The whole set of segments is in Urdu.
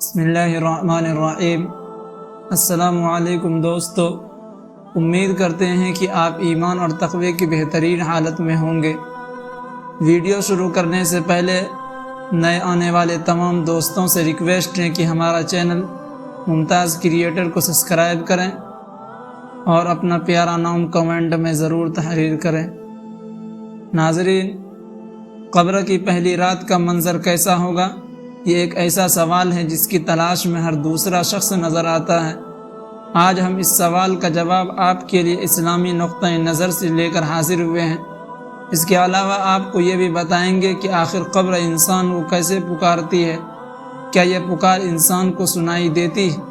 بسم اللہ الرحمن الرحیم۔ السلام علیکم دوستو، امید کرتے ہیں کہ آپ ایمان اور تقوی کی بہترین حالت میں ہوں گے۔ ویڈیو شروع کرنے سے پہلے نئے آنے والے تمام دوستوں سے ریکویسٹ ہے کہ ہمارا چینل ممتاز کریئٹر کو سبسکرائب کریں اور اپنا پیارا نام کمنٹ میں ضرور تحریر کریں۔ ناظرین، قبر کی پہلی رات کا منظر کیسا ہوگا؟ یہ ایک ایسا سوال ہے جس کی تلاش میں ہر دوسرا شخص نظر آتا ہے۔ آج ہم اس سوال کا جواب آپ کے لیے اسلامی نقطہ نظر سے لے کر حاضر ہوئے ہیں۔ اس کے علاوہ آپ کو یہ بھی بتائیں گے کہ آخر قبر انسان کو کیسے پکارتی ہے، کیا یہ پکار انسان کو سنائی دیتی ہے؟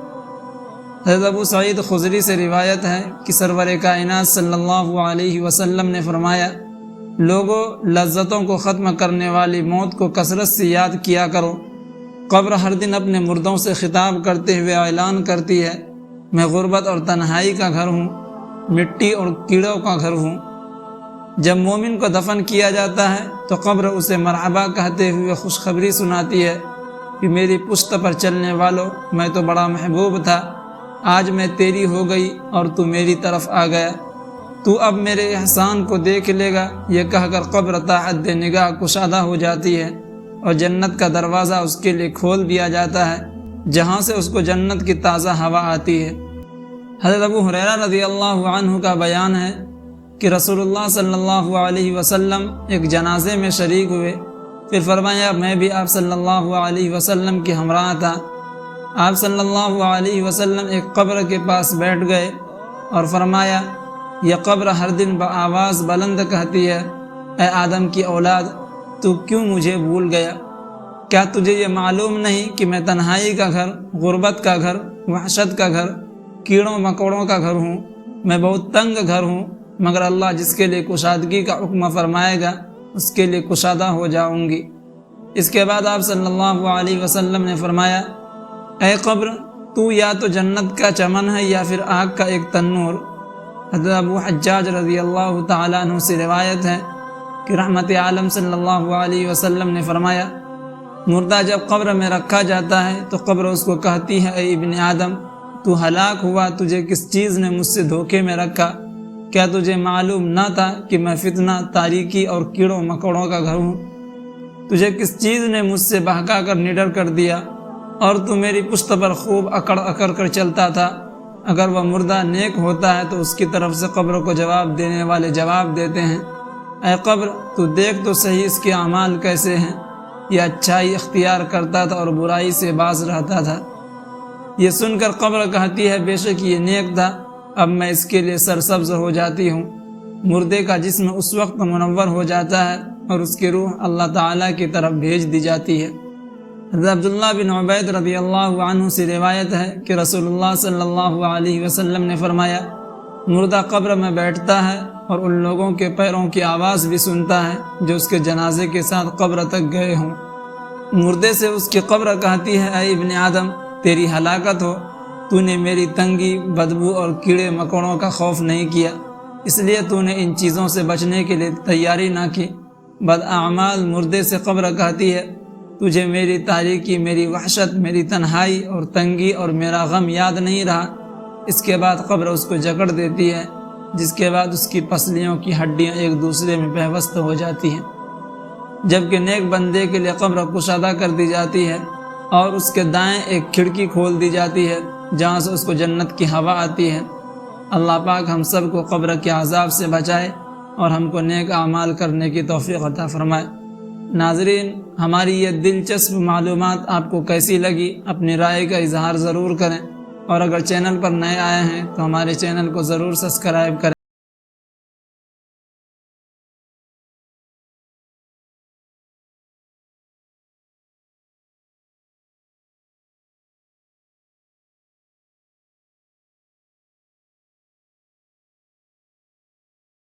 حضرت ابو سعید خدری سے روایت ہے کہ سرور کائنات صلی اللہ علیہ وسلم نے فرمایا، لوگوں، لذتوں کو ختم کرنے والی موت کو کثرت سے یاد کیا کرو۔ قبر ہر دن اپنے مردوں سے خطاب کرتے ہوئے اعلان کرتی ہے، میں غربت اور تنہائی کا گھر ہوں، مٹی اور کیڑوں کا گھر ہوں۔ جب مومن کو دفن کیا جاتا ہے تو قبر اسے مرحبا کہتے ہوئے خوشخبری سناتی ہے کہ میری پشت پر چلنے والوں، میں تو بڑا محبوب تھا، آج میں تیری ہو گئی اور تو میری طرف آ گیا، تو اب میرے احسان کو دیکھ لے گا۔ یہ کہہ کر قبر تا حد نگاہ کشادہ ہو جاتی ہے اور جنت کا دروازہ اس کے لیے کھول دیا جاتا ہے، جہاں سے اس کو جنت کی تازہ ہوا آتی ہے۔ حضرت ابو ہریرہ رضی اللہ عنہ کا بیان ہے کہ رسول اللہ صلی اللہ علیہ وسلم ایک جنازے میں شریک ہوئے، پھر فرمایا میں بھی آپ صلی اللہ علیہ وسلم کے ہمراہ تھا۔ آپ صلی اللہ علیہ وسلم ایک قبر کے پاس بیٹھ گئے اور فرمایا، یہ قبر ہر دن بآواز بلند کہتی ہے، اے آدم کی اولاد، تو کیوں مجھے بھول گیا؟ کیا تجھے یہ معلوم نہیں کہ میں تنہائی کا گھر، غربت کا گھر، وحشت کا گھر، کیڑوں مکوڑوں کا گھر ہوں؟ میں بہت تنگ گھر ہوں، مگر اللہ جس کے لیے کشادگی کا حکم فرمائے گا اس کے لیے کشادہ ہو جاؤں گی۔ اس کے بعد آپ صلی اللہ علیہ وسلم نے فرمایا، اے قبر، تو یا تو جنت کا چمن ہے یا پھر آگ کا ایک تنور۔ حضرت ابو حجاج رضی اللہ تعالیٰ عنہ سے روایت ہے کہ رحمت عالم صلی اللہ علیہ وسلم نے فرمایا، مردہ جب قبر میں رکھا جاتا ہے تو قبر اس کو کہتی ہے، اے ابن آدم، تو ہلاک ہوا، تجھے کس چیز نے مجھ سے دھوکے میں رکھا؟ کیا تجھے معلوم نہ تھا کہ میں فتنہ، تاریکی اور کیڑوں مکوڑوں کا گھر ہوں؟ تجھے کس چیز نے مجھ سے بہکا کر نڈر کر دیا اور تو میری پشت پر خوب اکڑ اکڑ کر چلتا تھا؟ اگر وہ مردہ نیک ہوتا ہے تو اس کی طرف سے قبر کو جواب دینے والے جواب دیتے ہیں، اے قبر، تو دیکھ تو صحیح اس کے اعمال کیسے ہیں، یہ اچھائی اختیار کرتا تھا اور برائی سے باز رہتا تھا۔ یہ سن کر قبر کہتی ہے، بے شک یہ نیک تھا، اب میں اس کے لیے سرسبز ہو جاتی ہوں۔ مردے کا جسم اس وقت منور ہو جاتا ہے اور اس کی روح اللہ تعالیٰ کی طرف بھیج دی جاتی ہے۔ حضرت عبداللہ بن عبید رضی اللہ عنہ سے روایت ہے کہ رسول اللہ صلی اللہ علیہ وسلم نے فرمایا، مردہ قبر میں بیٹھتا ہے اور ان لوگوں کے پیروں کی آواز بھی سنتا ہے جو اس کے جنازے کے ساتھ قبر تک گئے ہوں۔ مردے سے اس کی قبر کہتی ہے، اے ابن آدم، تیری ہلاکت ہو، تو نے میری تنگی، بدبو اور کیڑے مکوڑوں کا خوف نہیں کیا، اس لیے تو نے ان چیزوں سے بچنے کے لیے تیاری نہ کی۔ بداعمال مردے سے قبر کہتی ہے، تجھے میری تاریکی، میری وحشت، میری تنہائی اور تنگی اور میرا غم یاد نہیں رہا۔ اس کے بعد قبر اس کو جکڑ دیتی ہے، جس کے بعد اس کی پسلیوں کی ہڈیاں ایک دوسرے میں پیوست ہو جاتی ہیں۔ جبکہ نیک بندے کے لیے قبر کشادہ کر دی جاتی ہے اور اس کے دائیں ایک کھڑکی کھول دی جاتی ہے جہاں سے اس کو جنت کی ہوا آتی ہے۔ اللہ پاک ہم سب کو قبر کے عذاب سے بچائے اور ہم کو نیک اعمال کرنے کی توفیق عطا فرمائے۔ ناظرین، ہماری یہ دلچسپ معلومات آپ کو کیسی لگی؟ اپنی رائے کا اظہار ضرور کریں، اور اگر چینل پر نئے آئے ہیں تو ہمارے چینل کو ضرور سبسکرائب کریں۔